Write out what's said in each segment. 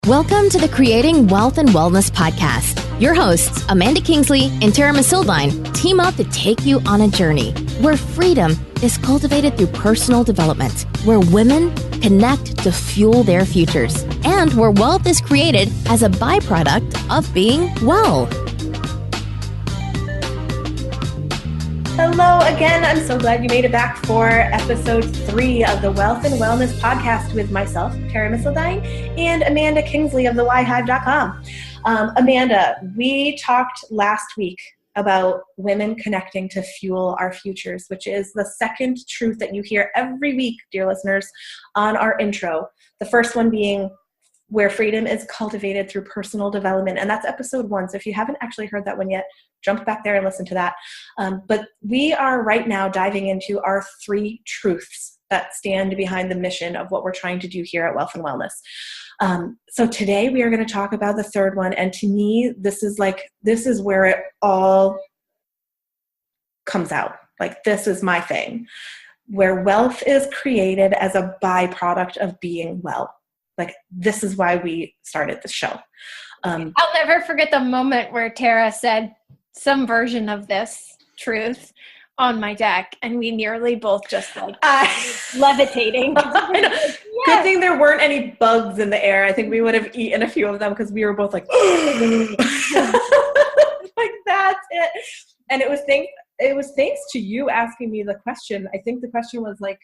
Welcome to the Creating Wealth and Wellness podcast. Your hosts, Amanda Kingsley and Tara Masildine, team up to take you on a journey where freedom is cultivated through personal development, where women connect to fuel their futures, and where wealth is created as a byproduct of being well. Hello again. I'm so glad you made it back for episode 3 of the Wealth and Wellness podcast with myself, Tara Masildine, and Amanda Kingsley of thewhyhive.com. Amanda, we talked last week about women connecting to fuel our futures, which is the second truth that you hear every week, dear listeners, on our intro. The first one being where freedom is cultivated through personal development. And that's episode 1. So if you haven't actually heard that one yet, jump back there and listen to that. But we are right now diving into our 3 truths that stand behind the mission of what we're trying to do here at Wealth and Wellness. So today we are going to talk about the third one. And to me, this is where it all comes out. Like, this is my thing, where wealth is created as a byproduct of being well. Like, this is why we started the show. I'll never forget the moment where Tara said some version of this truth on my deck, and we nearly both just levitating. Yes. Good thing there weren't any bugs in the air. I think we would have eaten a few of them because we were both like, like, that's it. And it was thanks to you asking me the question. I think the question was like,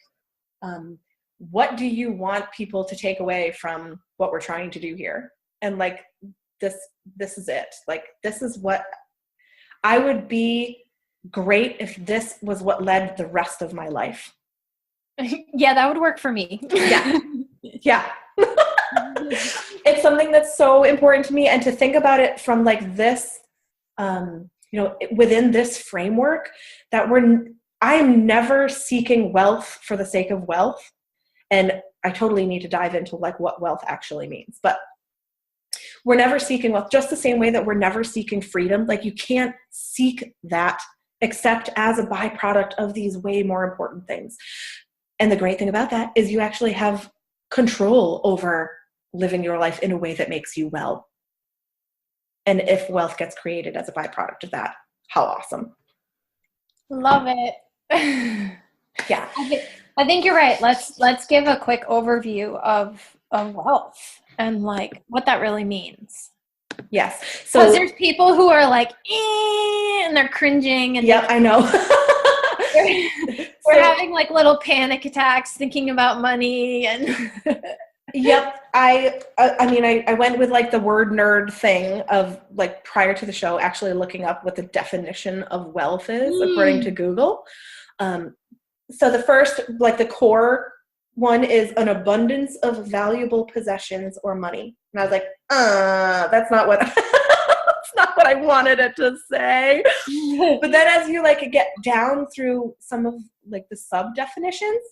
what do you want people to take away from what we're trying to do here? And like, this is it. Like, this is what I would be great if this was what led the rest of my life. Yeah, that would work for me. Yeah. It's something that's so important to me, and to think about it from like this, within this framework, that I'm never seeking wealth for the sake of wealth. And I totally need to dive into like what wealth actually means, but we're never seeking wealth, just the same way that we're never seeking freedom. Like, you can't seek that except as a byproduct of these way more important things. And the great thing about that is you actually have control over living your life in a way that makes you well. And if wealth gets created as a byproduct of that, how awesome. Love it. Yeah. I think you're right. Let's give a quick overview of wealth and like what that really means. Yes. So there's people who are like, and they're cringing. And yep, I know. we're having like little panic attacks thinking about money. And yep. I went with like the word nerd thing of like prior to the show, actually looking up what the definition of wealth is according to Google. So the first, like the core one, is an abundance of valuable possessions or money. And I was like, that's not what that's not what I wanted it to say. But then as you like get down through some of like the sub definitions,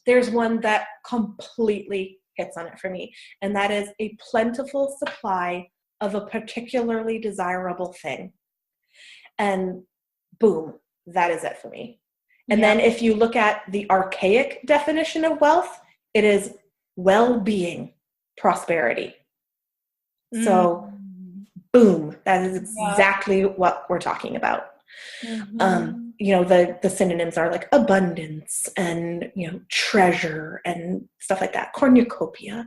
there's one that completely hits on it for me. And that is a plentiful supply of a particularly desirable thing. And boom, that is it for me. And then if you look at the archaic definition of wealth, it is well-being, prosperity. So boom, that is exactly what we're talking about. The synonyms are like abundance and, treasure and stuff like that, cornucopia.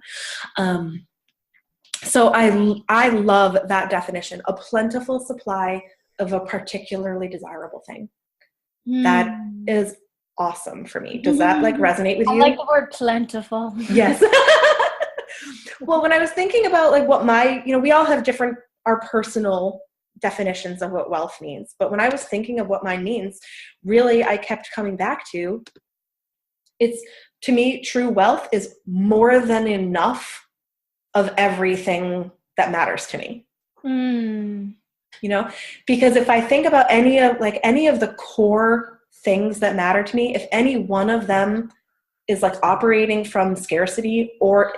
So I love that definition, a plentiful supply of a particularly desirable thing. That is awesome for me. Does that like resonate with you? I like the word plentiful. Yes. Well, when I was thinking about like what we all have our personal definitions of what wealth means. But when I was thinking of what mine means, really I kept coming back to, to me, true wealth is more than enough of everything that matters to me. Because if I think about any of the core things that matter to me, if any one of them is like operating from scarcity or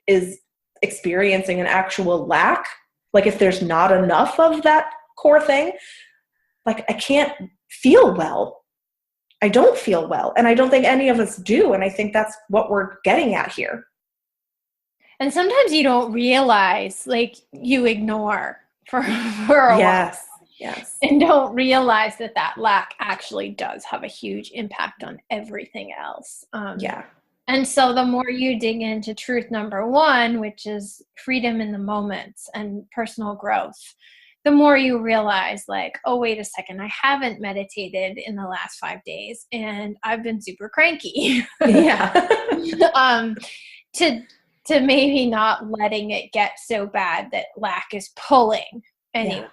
is experiencing an actual lack, like if there's not enough of that core thing, like I can't feel well. I don't feel well. And I don't think any of us do. And I think that's what we're getting at here. And sometimes you don't realize, like you ignore for a while. Yes. And don't realize that lack actually does have a huge impact on everything else. And so the more you dig into truth number one, which is freedom in the moments and personal growth, the more you realize like, oh, wait a second, I haven't meditated in the last 5 days and I've been super cranky. To maybe not letting it get so bad that lack is pulling anyway.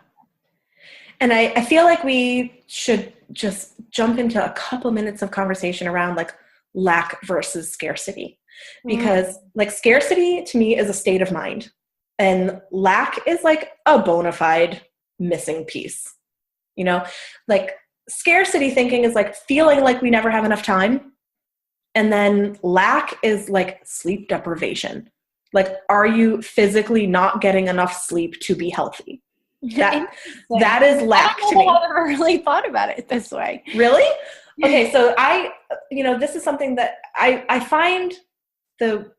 And I feel like we should just jump into a couple minutes of conversation around like lack versus scarcity, because like scarcity to me is a state of mind and lack is like a bona fide missing piece. You know, like scarcity thinking is like feeling like we never have enough time. And then lack is like sleep deprivation. Like, are you physically not getting enough sleep to be healthy? That is lack to me. I haven't really thought about it this way. Really? Okay, so this is something that I find the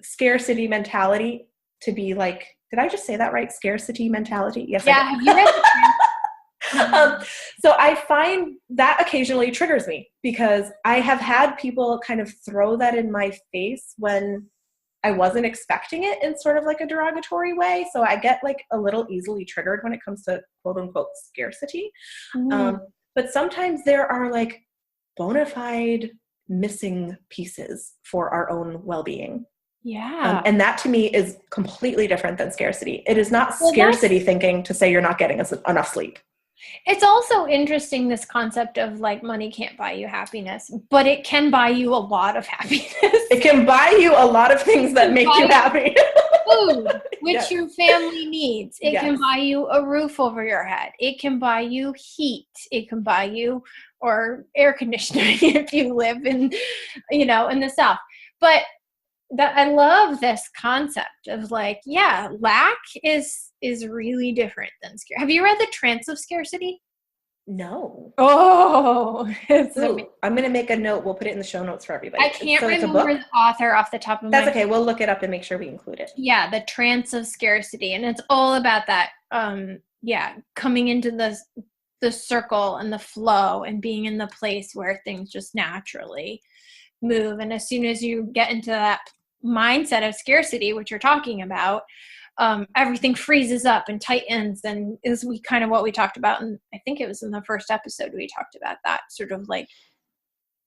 scarcity mentality to be like, did I just say that right? Scarcity mentality? Yes. Yeah, have you read the so I find that occasionally triggers me because I have had people kind of throw that in my face when I wasn't expecting it in sort of like a derogatory way. So I get like a little easily triggered when it comes to quote unquote scarcity. But sometimes there are like bona fide missing pieces for our own well-being. Yeah. And that to me is completely different than scarcity. It is not scarcity thinking to say you're not getting enough sleep. It's also interesting, this concept of like money can't buy you happiness, but it can buy you a lot of happiness. It can buy you a lot of things that make you happy. Food, which your family needs. It can buy you a roof over your head. It can buy you heat. It can buy you or air conditioning if you live in the South. But I love this concept of like, lack is really different than scarcity. Have you read The Trance of Scarcity? No. Oh, I'm going to make a note. We'll put it in the show notes for everybody. I can't remember the author off the top of my head. That's okay. We'll look it up and make sure we include it. Yeah, The Trance of Scarcity. And it's all about that, coming into the circle and the flow and being in the place where things just naturally move. And as soon as you get into that mindset of scarcity, which you're talking about, everything freezes up and tightens, and is what we talked about, and I think it was in the first episode we talked about that sort of like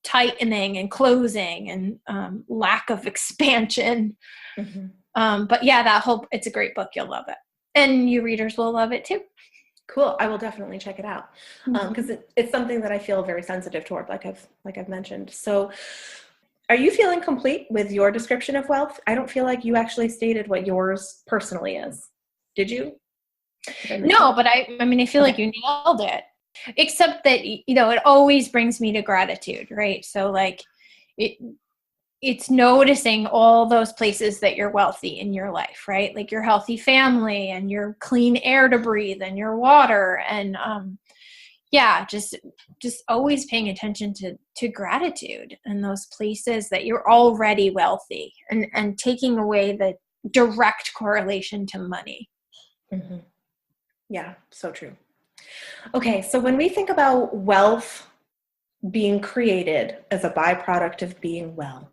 tightening and closing and lack of expansion. But it's a great book. You'll love it, and you readers will love it too. Cool. I will definitely check it out because it's something that I feel very sensitive toward, like I've mentioned. So are you feeling complete with your description of wealth? I don't feel like you actually stated what yours personally is. Did you? No, but I feel like you nailed it. Except that, it always brings me to gratitude, right? So like it's noticing all those places that you're wealthy in your life, right? Like your healthy family and your clean air to breathe and your water and just always paying attention to gratitude and those places that you're already wealthy and taking away the direct correlation to money. Yeah, so true. Okay, so when we think about wealth being created as a byproduct of being well,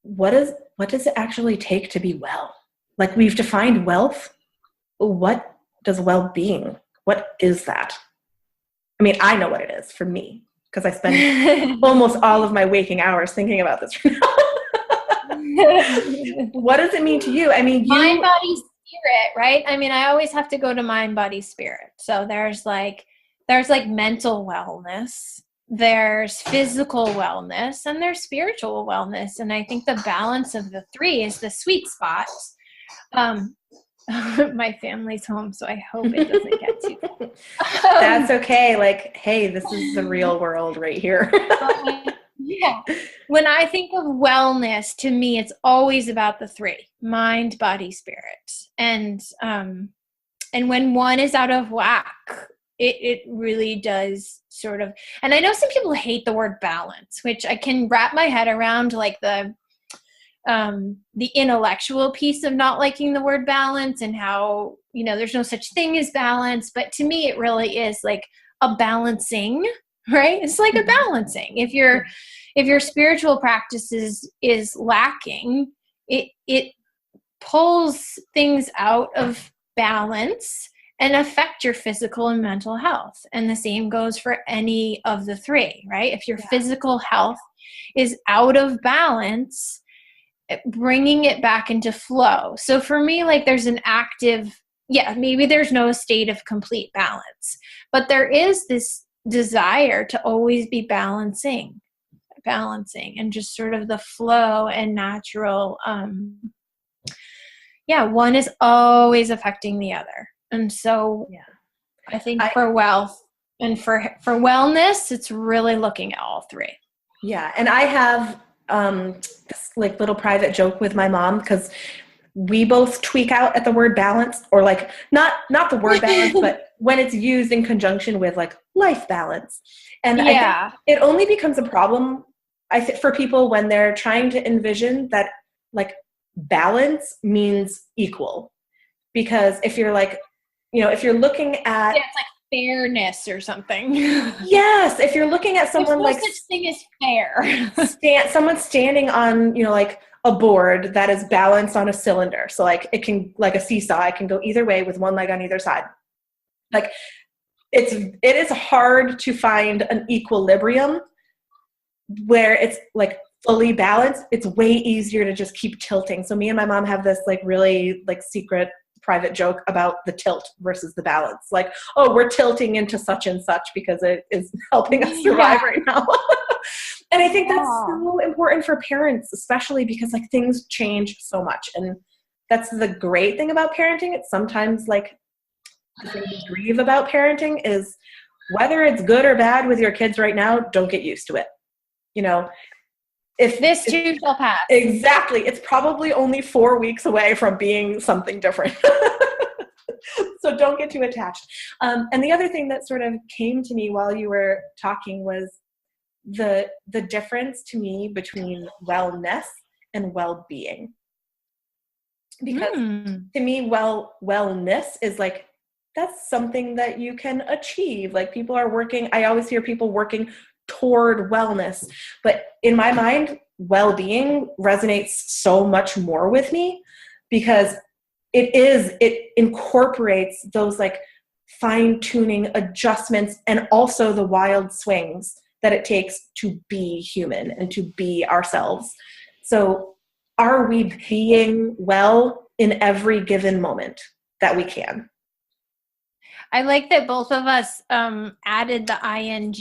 what does it actually take to be well? Like, we've defined wealth. What does well-being, what is that? I mean, I know what it is for me because I spend almost all of my waking hours thinking about this right now. What does it mean to you? I mean, mind, body, spirit, right? I mean, I always have to go to mind, body, spirit. So there's like mental wellness, there's physical wellness, and there's spiritual wellness. And I think the balance of the three is the sweet spot. My family's home, so I hope it doesn't get too cold. That's okay. Like, hey, this is the real world right here. When I think of wellness, to me, it's always about the three: mind, body, spirit. And when one is out of whack, it really does sort of, and I know some people hate the word balance, which I can wrap my head around, like the intellectual piece of not liking the word balance and how, there's no such thing as balance. But to me, it really is like a balancing, right? It's like a balancing. If your spiritual practice is lacking, it pulls things out of balance and affect your physical and mental health. And the same goes for any of the three, right? If your physical health is out of balance, bringing it back into flow. So for me, like there's an active, maybe there's no state of complete balance, but there is this desire to always be balancing and just sort of the flow and natural, one is always affecting the other. And so I think for wealth and for wellness, it's really looking at all three. Yeah. And I have this like little private joke with my mom, because we both tweak out at the word balance, or like not the word balance, but when it's used in conjunction with like life balance. And I think it only becomes a problem, I think, for people when they're trying to envision that like balance means equal. Because if you're like, if you're looking at it's like fairness or something. Yes, if you're looking at someone There's no such thing as fair. Someone standing on, like a board that is balanced on a cylinder. So like it can, like a seesaw, it can go either way with one leg on either side. Like it is hard to find an equilibrium where it's like fully balanced. It's way easier to just keep tilting. So me and my mom have this like really like secret private joke about the tilt versus the balance. Like, oh, we're tilting into such and such because it is helping us survive right now. And I think that's so important for parents, especially because like things change so much. And that's the great thing about parenting. It's sometimes like the thing to grieve about parenting is whether it's good or bad with your kids right now, don't get used to it. If this too shall pass. Exactly. It's probably only 4 weeks away from being something different. So don't get too attached. And the other thing that sort of came to me while you were talking was the difference to me between wellness and well-being. Because to me, wellness is like, that's something that you can achieve. Like people are working, I always hear people working toward wellness, but in my mind, well-being resonates so much more with me because it incorporates those like fine-tuning adjustments and also the wild swings that it takes to be human and to be ourselves. So are we being well in every given moment that we can? I like that both of us added the ing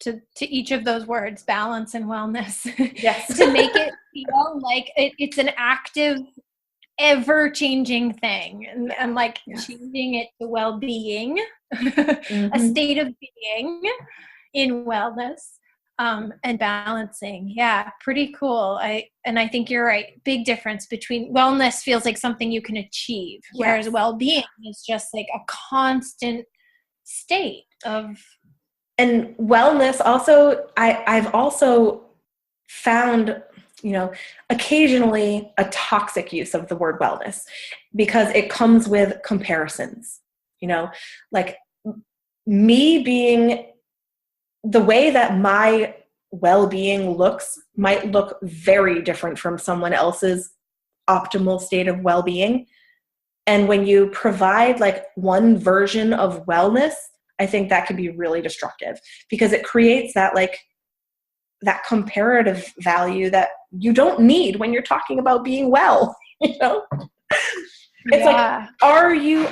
to each of those words, balance and wellness, yes. to make it feel like it's an active, ever-changing thing, and like changing it to well-being, a state of being in wellness, and balancing. Yeah, pretty cool. I think you're right. Big difference between wellness feels like something you can achieve, whereas well-being is just like a constant state of. And wellness also, I've also found, occasionally a toxic use of the word wellness because it comes with comparisons, like me being the way that my well-being looks might look very different from someone else's optimal state of well-being. And when you provide like one version of wellness, I think that can be really destructive because it creates that like that comparative value that you don't need when you're talking about being well, It's like, are you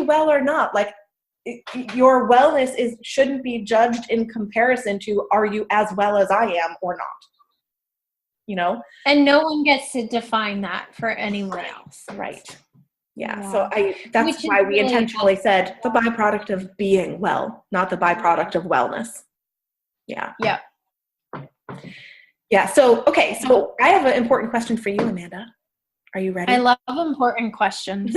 well or not? Like your wellness shouldn't be judged in comparison to are you as well as I am or not, And no one gets to define that for anyone else. Right. Yeah. So that's why we intentionally said the byproduct of being well, not the byproduct of wellness. Yeah. Yeah. Yeah. So, okay. So I have an important question for you, Amanda. Are you ready? I love important questions.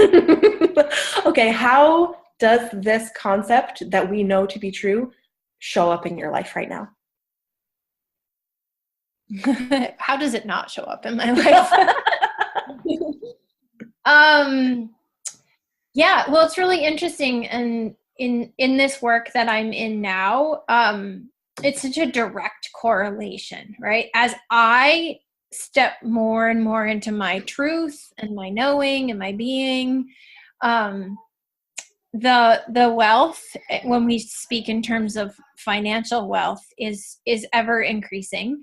Okay. How does this concept that we know to be true show up in your life right now? How does it not show up in my life? Yeah, well, it's really interesting. And in this work that I'm in now, it's such a direct correlation, right? As I step more and more into my truth and my knowing and my being, the wealth, when we speak in terms of financial wealth, is ever increasing,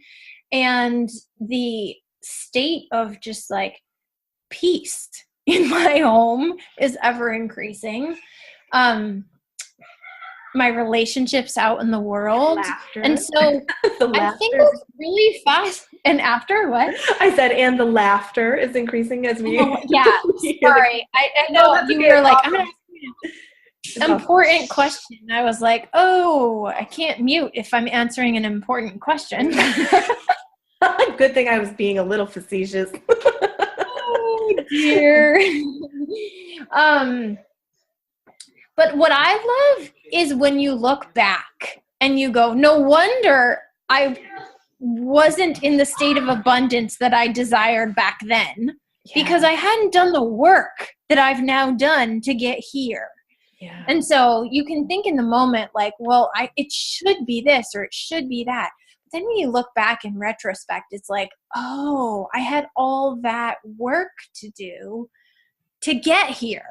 and the state of just like peace in my home is ever increasing. My relationships out in the world. Laughter. And so I think it's really fast. And after what? I said, and the laughter is increasing as we. Yeah, sorry. I know you were like, I'm going to ask you an important question. I was like, oh, I can't mute if I'm answering an important question. Good thing I was being a little facetious. Oh, dear. But what I love is when you look back and you go, no wonder I wasn't in the state of abundance that I desired back then, because I hadn't done the work that I've now done to get here. Yeah. And so you can think in the moment like, well, it should be this or it should be that. But then when you look back in retrospect, it's like, oh, I had all that work to do to get here.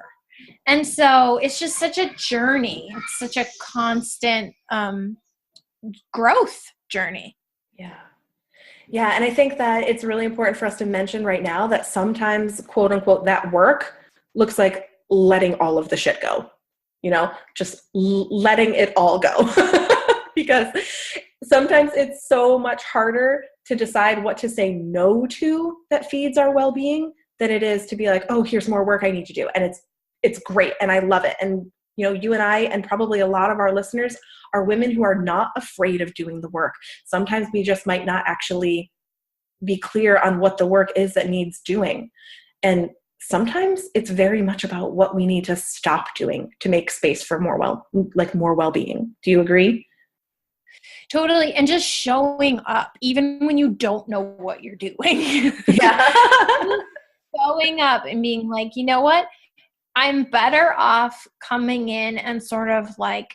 And so it's just such a journey. It's such a constant growth journey. Yeah. Yeah. And I think that it's really important for us to mention right now that sometimes, quote unquote, that work looks like letting all of the shit go, just letting it all go. Because sometimes it's so much harder to decide what to say no to that feeds our well-being than it is to be like, oh, here's more work I need to do. And it's great. And I love it. And, you and I, and probably a lot of our listeners are women who are not afraid of doing the work. Sometimes we just might not actually be clear on what the work is that needs doing. And sometimes it's very much about what we need to stop doing to make space for more well-being. Do you agree? Totally. And just showing up, even when you don't know what you're doing. Yeah. Showing up and being like, you know what? I'm better off coming in and sort of like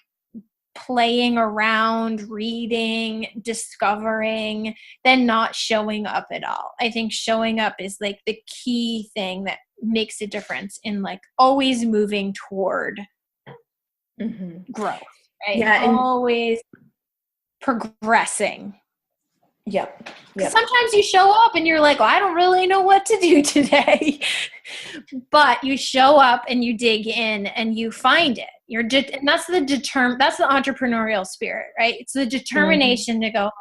playing around, reading, discovering, than not showing up at all. I think showing up is like the key thing that makes a difference in like always moving toward growth, right? Yeah, always progressing. Yep. Sometimes you show up and you're like, well, I don't really know what to do today. But you show up and you dig in and you find it. And that's the entrepreneurial spirit, right? It's the determination to go, like,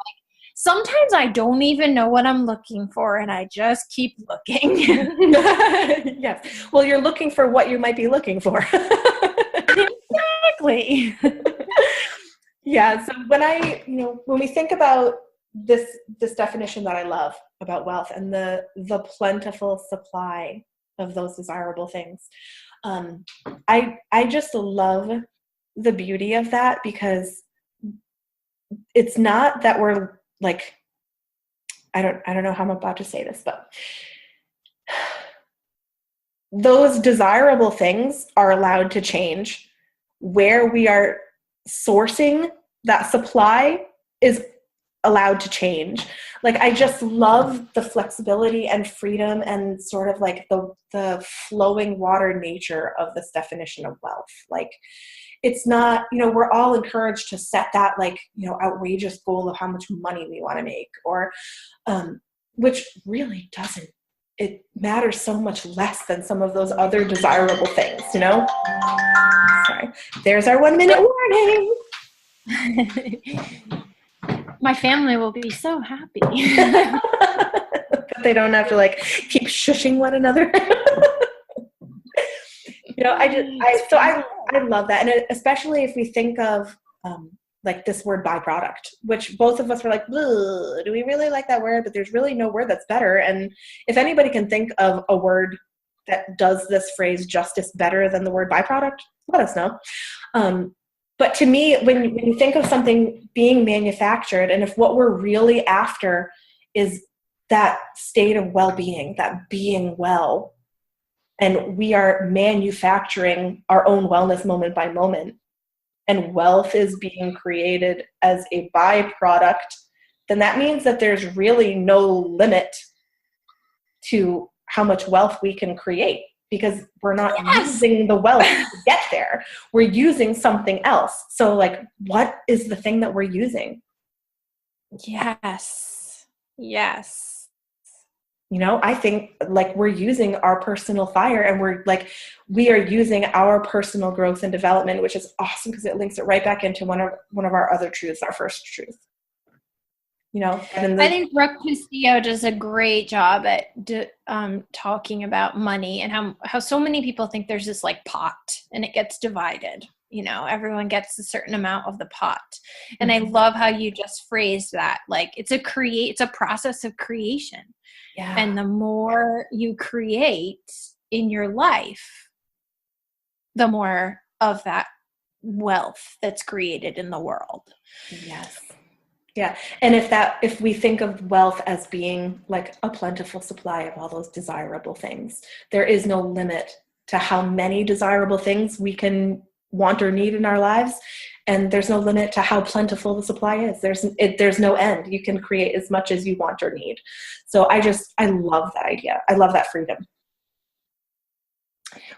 sometimes I don't even know what I'm looking for and I just keep looking. Yes. Well, you're looking for what you might be looking for. Exactly. Yeah. So when we think about this definition that I love about wealth and the plentiful supply of those desirable things, I just love the beauty of that, because it's not that we're like, I don't know how I'm about to say this, but those desirable things are allowed to change. Where we are sourcing that supply is allowed to change. Like, I just love the flexibility and freedom and sort of like the flowing water nature of this definition of wealth. Like, it's not, we're all encouraged to set that like, outrageous goal of how much money we want to make, or which really doesn't. It matters so much less than some of those other desirable things, Sorry. There's our 1 minute warning. My family will be so happy. But they don't have to like keep shushing one another. I love that. And especially if we think of like this word byproduct, which both of us were like, do we really like that word? But there's really no word that's better. And if anybody can think of a word that does this phrase justice better than the word byproduct, let us know. But to me, when you think of something being manufactured, and if what we're really after is that state of well-being, that being well. And we are manufacturing our own wellness moment by moment. And wealth is being created as a byproduct. Then that means that there's really no limit to how much wealth we can create, because we're not using the wealth to get there. We're using something else. So like, what is the thing that we're using? Yes. You know, I think like we're using our personal fire, and we are using our personal growth and development, which is awesome because it links it right back into one of our other truths, our first truth. You know, I think Brooke Castillo does a great job at talking about money and how so many people think there's this like pot and it gets divided. You know, everyone gets a certain amount of the pot. And I love how you just phrased that. Like it's a process of creation. Yeah. And the more you create in your life, the more of that wealth that's created in the world. Yes. Yeah. And if we think of wealth as being like a plentiful supply of all those desirable things, there is no limit to how many desirable things we can want or need in our lives. And there's no limit to how plentiful the supply is. There's no end. You can create as much as you want or need. So I love that idea. I love that freedom.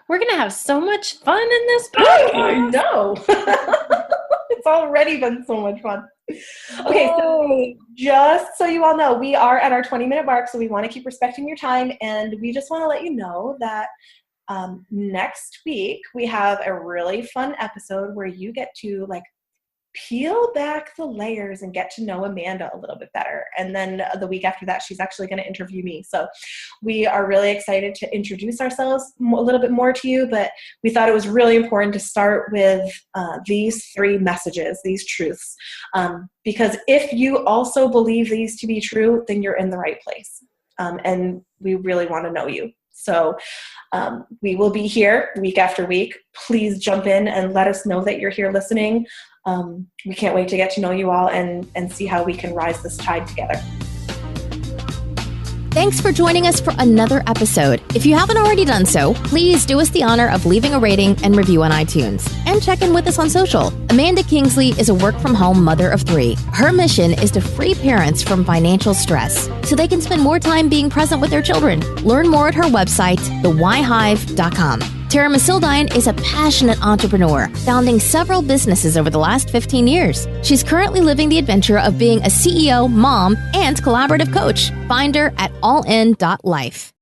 We're going to have so much fun in this podcast. I know. It's already been so much fun. Okay, so just so you all know, we are at our 20-minute mark, so we want to keep respecting your time, and we just want to let you know that next week we have a really fun episode where you get to like peel back the layers and get to know Amanda a little bit better. And then the week after that, she's actually going to interview me. So we are really excited to introduce ourselves a little bit more to you, but we thought it was really important to start with these 3 messages, these truths, because if you also believe these to be true, then you're in the right place. And we really want to know you. So we will be here week after week. Please jump in and let us know that you're here listening. We can't wait to get to know you all and see how we can rise this tide together. Thanks for joining us for another episode. If you haven't already done so, please do us the honor of leaving a rating and review on iTunes. And check in with us on social. Amanda Kingsley is a work-from-home mother of 3. Her mission is to free parents from financial stress so they can spend more time being present with their children. Learn more at her website, thewhyhive.com. Tara Masildine is a passionate entrepreneur, founding several businesses over the last 15 years. She's currently living the adventure of being a CEO, mom, and collaborative coach. Find her at allin.life.